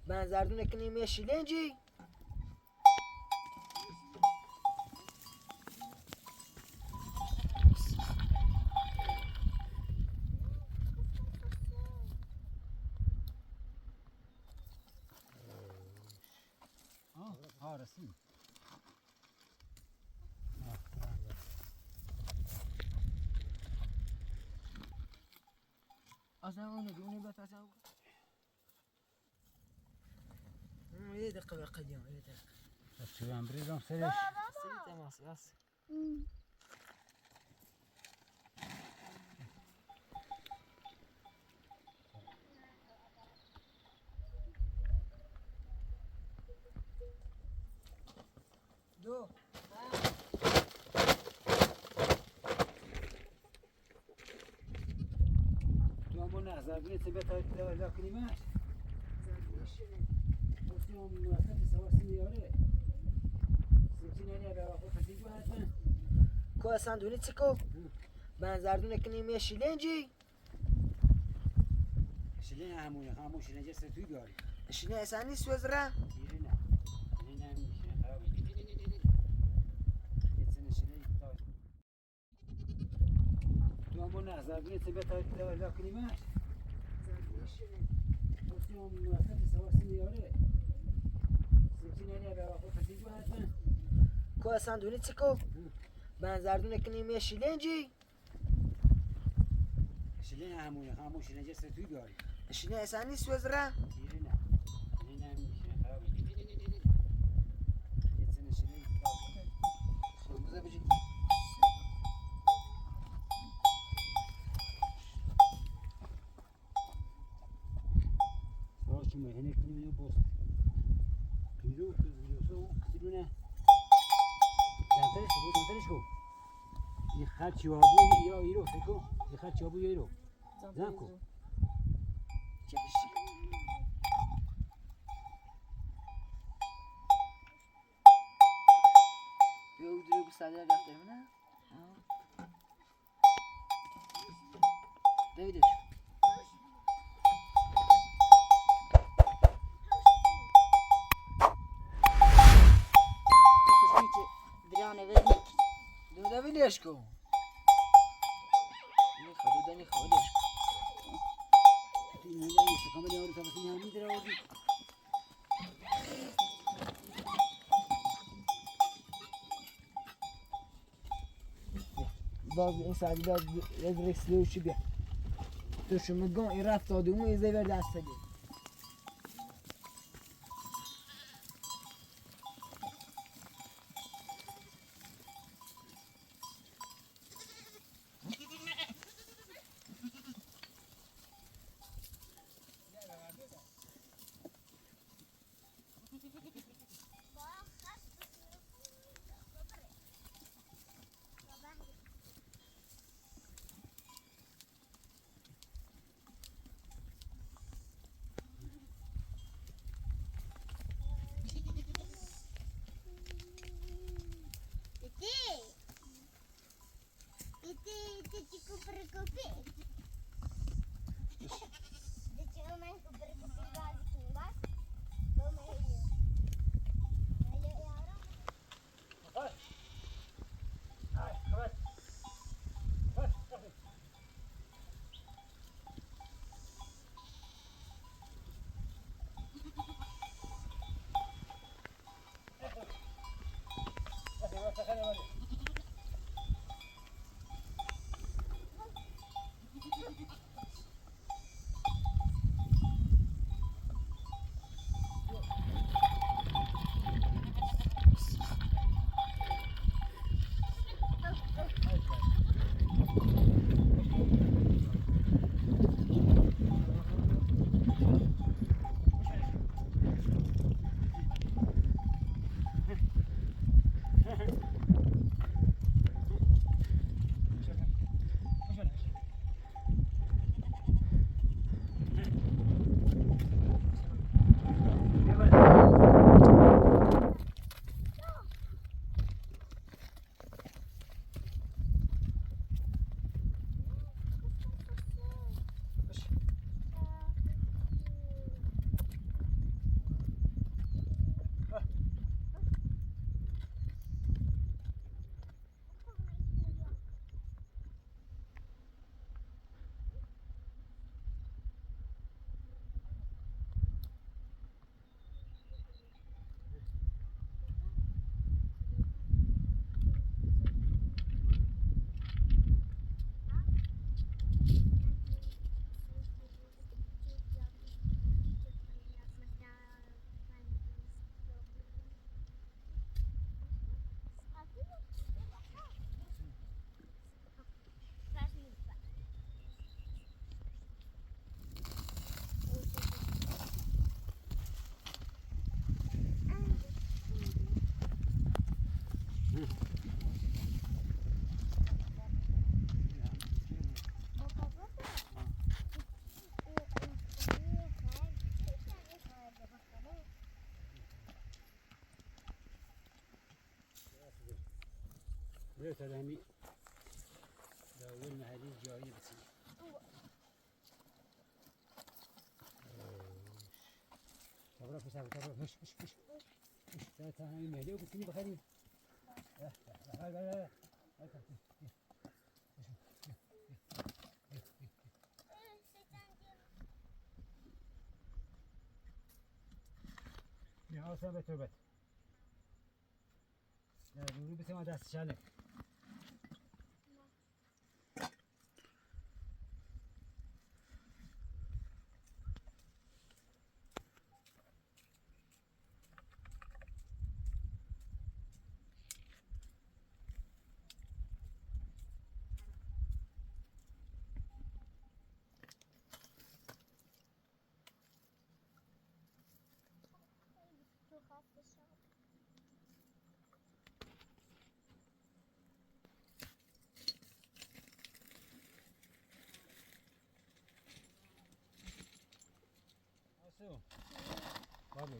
بنزردون کنیم یه شیلنجی ها رسید اصلا اونو دونی بتاسم یه دقیقه بقیام یه دقیقه چه هم بریدم سرش سری تماس راست دو تو همون نظر بینه تبت لا کلمات گفتی اون مرتب سوار سمیاره سمتینانی برای خود فتیجو حتما کو اصلا دونی چیکو بنزردون کنیم یه شیلنجی شلین همون شلنجه ستوی داری شیلنج اصلا نیست وزره دیره نه شلین همین شلین خرابی یه سن شلین دار تو همون نظر بینه تبت لا کلمات گفتی اون مرتب سوار سمیاره سمتینانی برای خود فتیجو حتما کو اصلا دونی چیکو بنزردون کنیم یه شیلنجی شلین همون شلنجه ستوی داری شیلنج اصلا نیست وزره دیره نه شلین همین شلین خرابی یه سن شلین دار خربوزه بجی Saçma henekliğini boz. Kilo kızıyorsa o kısırına. Zantarışko. Bir harç yabu ya iro seko. Bir harç yabu ya iro. Zanko. چکشی بیا او دیگه ساده رفته نه دویدش دو دویدش کن نیخواد خودش این هنگامی سکامل یارو تابستون همین در آوردی. باز این ساعتی باز رکس لیوشی بیا تو شما گم این رفت دادمون ایزه بر دست دید ليش هذا همي داولنا هذه جاية بس تبرا فش تبرا فش تا همي مهدي وكتني بخير لا لا لا يا أصلا بتربت لا نوري بس ما دست شالك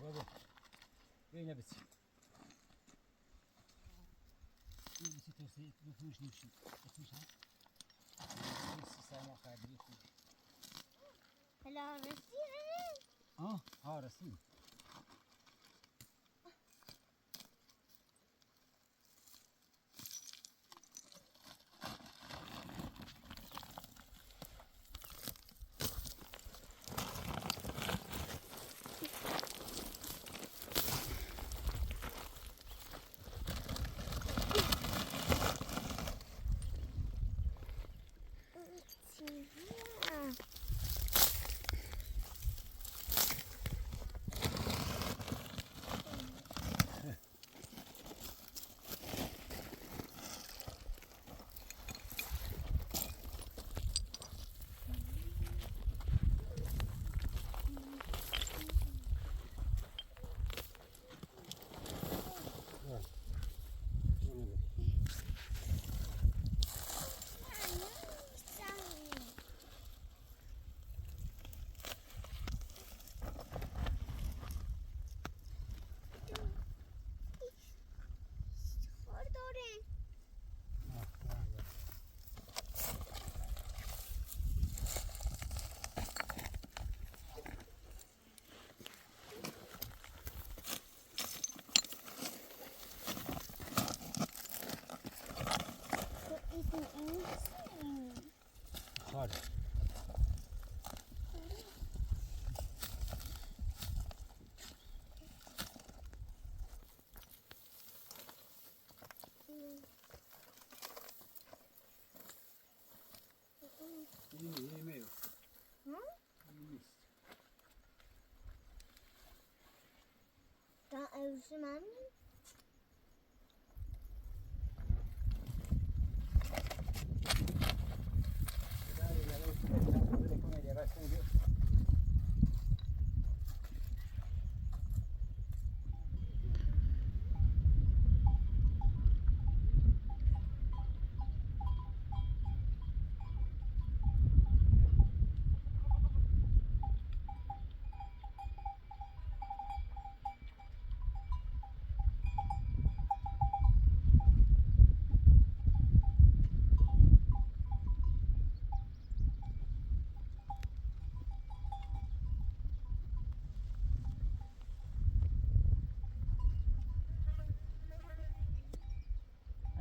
بابا وين بس توصي بفوش نمشي بفوش سامع خادي هلا رسيم رسيم خالد يميو Tá, eu chamando.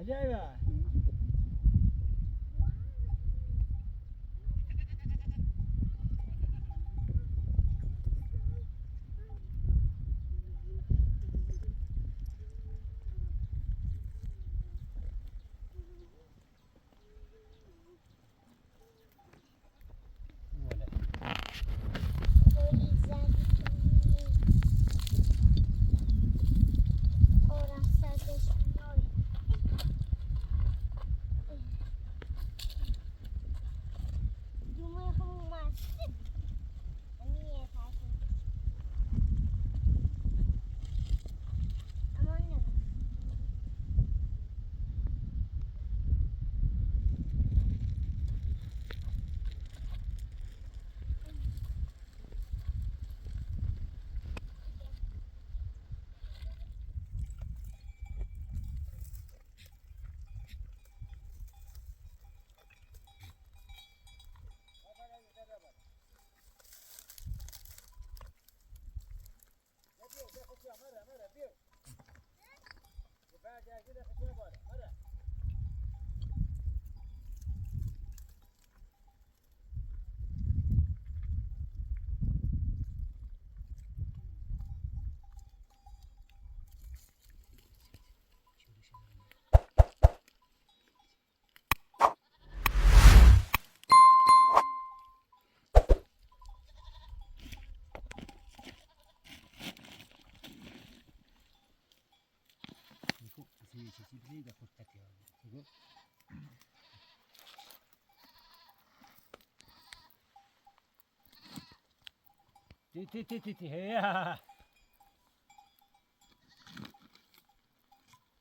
عجيبة تي هيا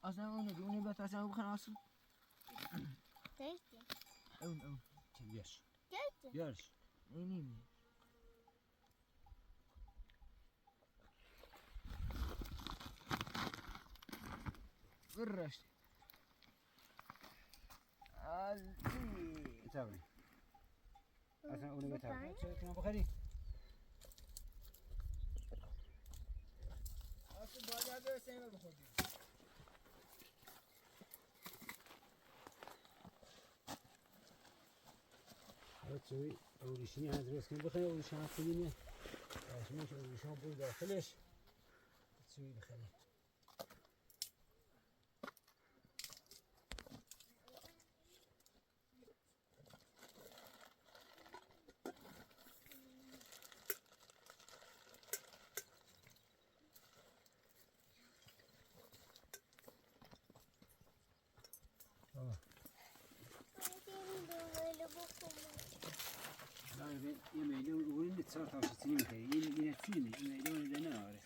اصلا اون دوني بس اصلا بخن اصلا تيجي اون يش تيجي يش ايني قرشت تابني اصلا اون بتابني بطعم. كنا بخير اصلا باجا بسيمه بخودي تسوي اول شيء هذا بس كنا بخير اول شيء هاتيني مش اول شيء بقول داخلش تسوي بخير يميلون وين تصير تعرف تسيني مكاني ين تسيني يميلون إذا نار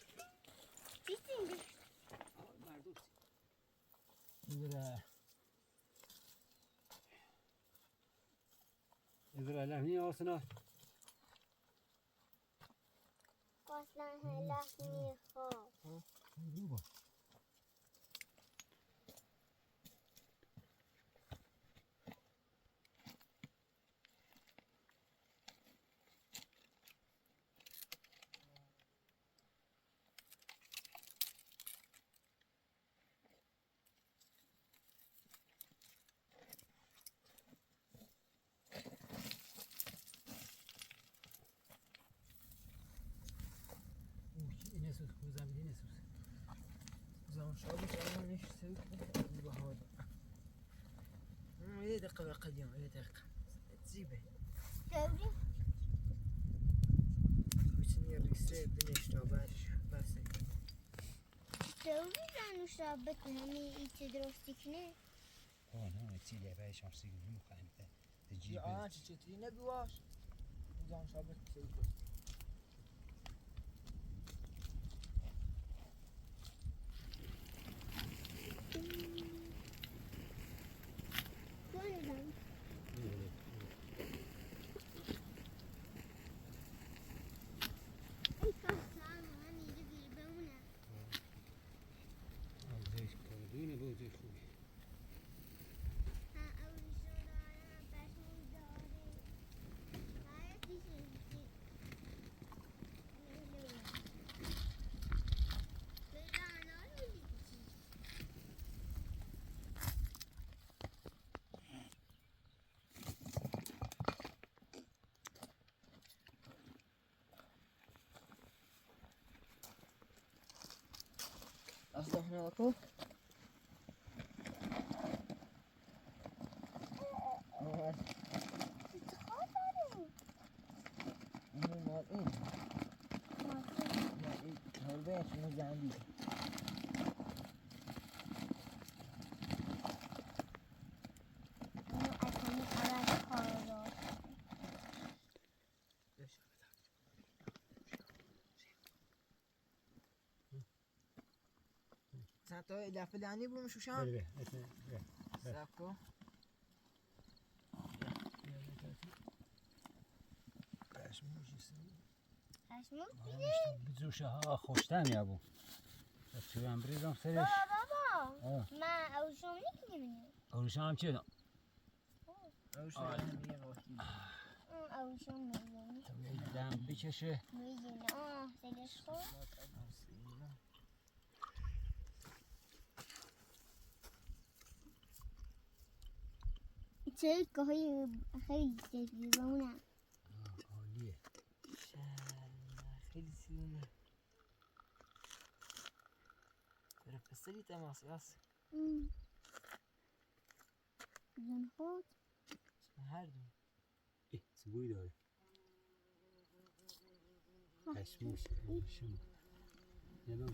إذا لا هني أصلا اصلا هلا میخوام نسوس خوزم دی نسوس زمان شابك انا نيش سويت بهذا يا دقيقة قديم يا دقيقة تزيبه دوری بتني الرسالة بنيش تابعش بس دوری زنوش را بتنمی ایچه درستی کنه نه تیلی برای شانسی گیری مخایم تجیب يا تشتري نبي واش زمان شابك سويت گندم ای کسان من ایره بیر بمونه زیش کردونه بود زیش خوبی ها اولیشو داره پشمون داره باید دیشه نمیدونم به رانال میدیشی اصلا احنا اكو انتخاب داره مو مال این هول بيت مو زعندي اینو اصلا عوض کار را ساعتها دافع لعني بمشو شام بله ساكو پشمون بزوشه ها خوشتم یا بو چه هم بریزم سرش بابا من اوشم نکنیم اولش هم چه اوش همية وكيل اوشم میزنی دم بکشه میزنی سلش خود چه کاهی خیلی سفیدونه. عالیه. خیلی سیونه. برای پسری تماس یاس. زن خود. هر دو. سبوی داره. کشموش. شما. یادم.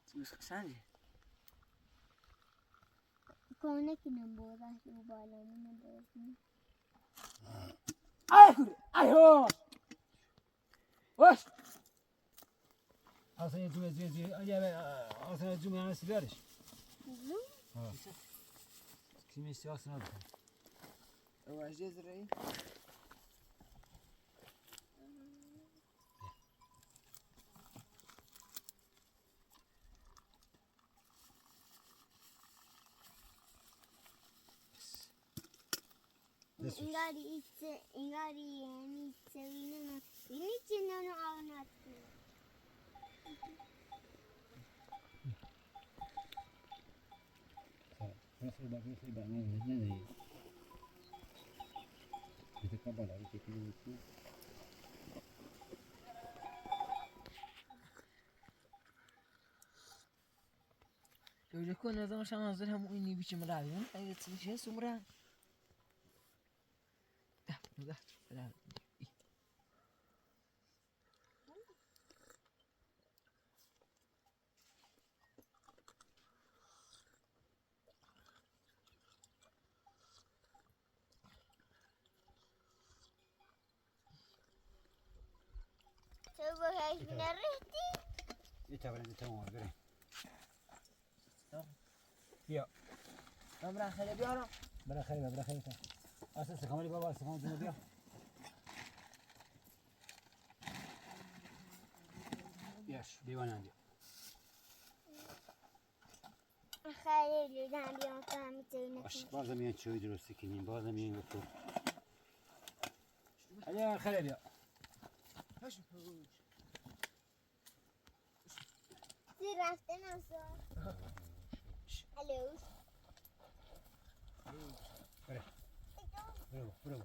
سوز خسنجی. کنه که نبوده و بالامون نبوده. ایو. واش. اصلا جومه اصلا جومه هنوز بیارش. زوم. کیمی سیاس نداره. واش جزرایی. Ingari yani sevinin ini çinanı anlattı. Nasıl bak ne ne. Bir de kabala bir tekniği. لو يكون هذا مش منظرها مو إني بيجي مرايون هاي تسوي سمرة ده لا تبغى هاي من الريحتي؟ يتابعنا تمام غيره. يا برا خلي بيارا برا خير أساس كمالي بابا أساس كمالي بيا. ياش ديوان عندي. خیلی لذت می‌آورم می‌تونی. بازم میان چوی درستی کنیم بازم میان گفتم. علی خیلی بیا. زیر رفته نسا. الو. برو.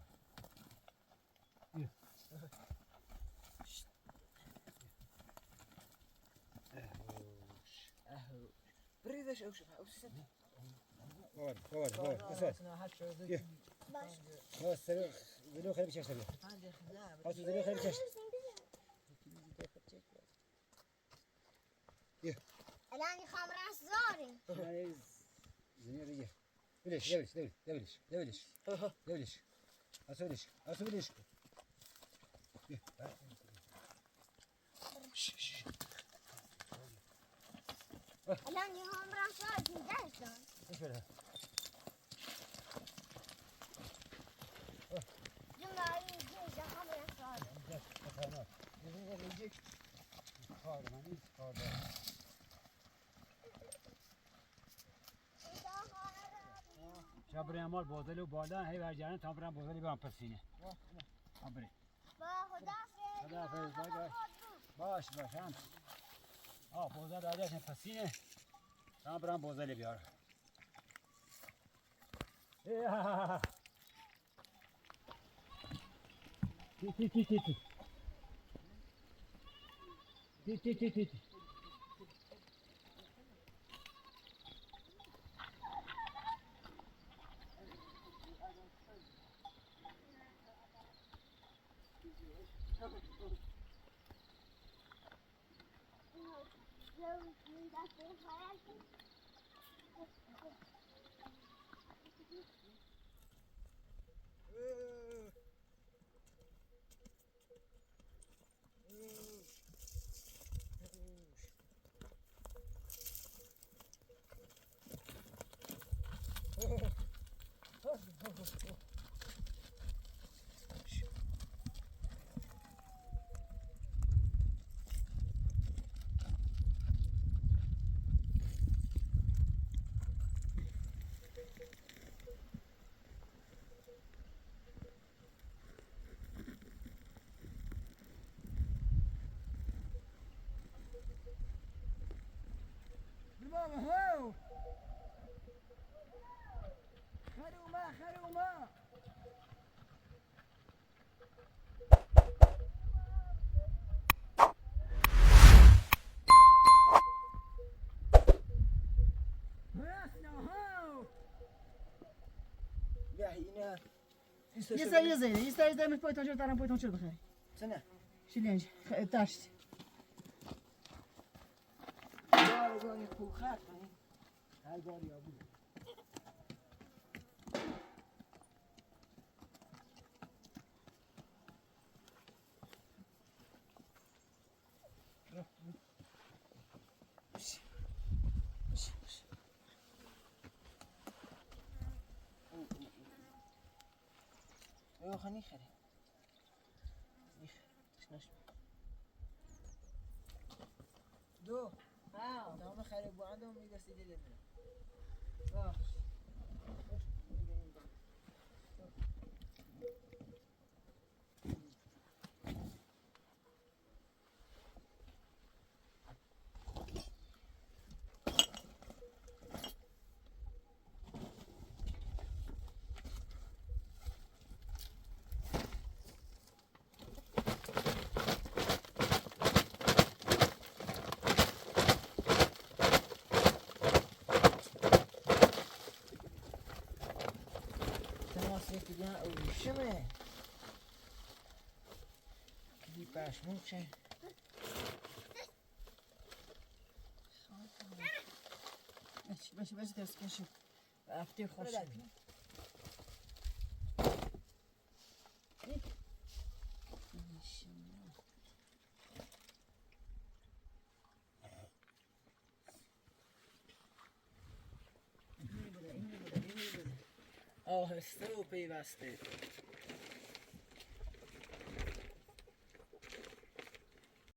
بريدش أو شبه أو سد باور باش. باش سلو زلو خیلی بچش سلو. هذا خداع هاتو زلو خیلی بچش. الان می‌خوام راست زاری. زنی دیگه. لولش. اسولش. الان می‌خوام راست زاری داشتم. شوفها. جمعی جیش می‌خوام راست زاری. شبری مال بازل و بالا هی برجانه تا برم بازلی برم پسینه. آبری. با خداحافظ. باش هم. بازل داداش پسینه. تا برم بازلی بیارم. تی. سوشو یه زیده یه می پایتون چرا ترم پایتون چرا بخری سنه شیلنج تاشت داره گاهی خوب خط کنی هر گاری ها بود يا خليني خلي دو دام خري بو عندهم يدس يدي لنا تماسك ده أو الشمع كذي باش موشة باش درس کشی افتیر خوش آهسته و پیوسته